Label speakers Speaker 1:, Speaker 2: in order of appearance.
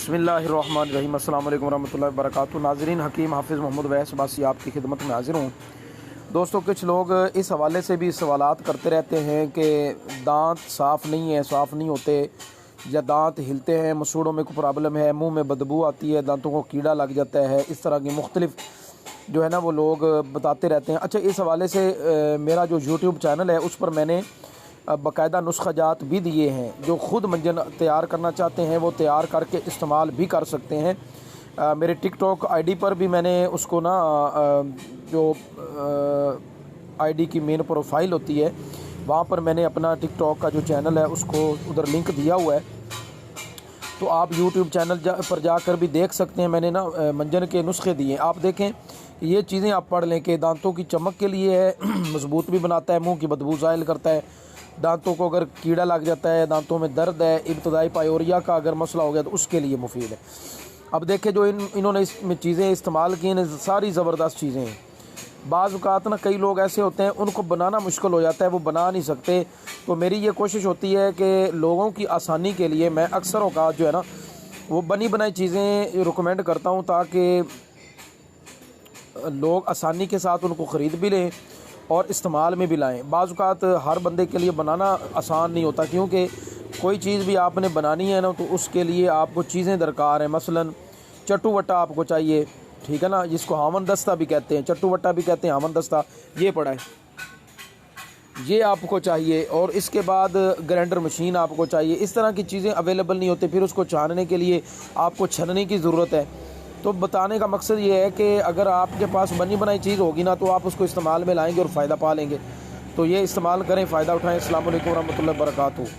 Speaker 1: बिस्मिल्लाहिर्रहमानिर्रहीम अस्सलाम वालेकुम रहमतुल्लाहि व बरकातुहू। नाज़रीन, हकीम हाफिज़ मोहम्मद वैस अब्बासी आपकी खिदमत में हाज़िर हूँ। दोस्तों, कुछ लोग इस हवाले से भी सवालात करते रहते हैं कि दांत साफ़ नहीं होते या दांत हिलते हैं, मसूड़ों में कोई प्रॉब्लम है, मुंह में बदबू आती है, दांतों को कीड़ा लग जाता है। इस तरह की मुख्तलिफ जो है ना वो लोग बताते रहते हैं। अच्छा, इस हवाले से मेरा जो यूट्यूब चैनल है उस पर मैंने बाकायदा नुस्ख़ाजात भी दिए हैं। जो ख़ुद मंजन तैयार करना चाहते हैं वो तैयार करके इस्तेमाल भी कर सकते हैं। मेरे टिकटॉक आईडी पर भी मैंने उसको ना जो आईडी की मेन प्रोफाइल होती है वहाँ पर मैंने अपना टिकटॉक का जो चैनल है उसको उधर लिंक दिया हुआ है, तो आप यूट्यूब चैनल पर जाकर भी देख सकते हैं। मैंने ना मंजन के नुस्खे दिए, आप देखें। ये चीज़ें आप पढ़ लें कि दांतों की चमक के लिए है, मजबूत भी बनाता है, मुंह की बदबू ज़ाइल करता है, दांतों को अगर कीड़ा लग जाता है, दांतों में दर्द है, इब्तदाई पायोरिया का अगर मसला हो गया तो उसके लिए मुफीद है। अब देखें, जो इन्होंने इसमें चीज़ें इस्तेमाल की हैं सारी ज़बरदस्त चीज़ें हैं। बाज़ औक़ात ना कई लोग ऐसे होते हैं उनको बनाना मुश्किल हो जाता है, वो बना नहीं सकते। तो मेरी ये कोशिश होती है कि लोगों की आसानी के लिए मैं अक्सर औक़ात जो है ना वो बनी बनाई चीज़ें रिकमेंड करता हूँ, ताकि लोग आसानी के साथ उनको ख़रीद भी लें और इस्तेमाल में भी लाएँ। बाज़ औक़ात हर बंदे के लिए बनाना आसान नहीं होता, क्योंकि कोई चीज़ भी आपने बनानी है ना तो उसके लिए आपको चीज़ें दरकार हैं। मसलन चट्टू वट्टा आपको चाहिए, ठीक है ना, जिसको हामन दस्ता भी कहते हैं, चट्टू वट्टा भी कहते हैं, हामन दस्ता, ये पड़ा है, ये आपको चाहिए। और इसके बाद ग्राइंडर मशीन आपको चाहिए। इस तरह की चीज़ें अवेलेबल नहीं होती, फिर उसको छानने के लिए आपको छनने की ज़रूरत है। तो बताने का मकसद ये है कि अगर आपके पास बनी बनाई चीज़ होगी ना तो आप उसको इस्तेमाल में लाएंगे और फ़ायदा पा लेंगे। तो ये इस्तेमाल करें, फ़ायदा उठाएँ। अस्सलाम वालेकुम रहमतुल्लाहि व बरकातहू।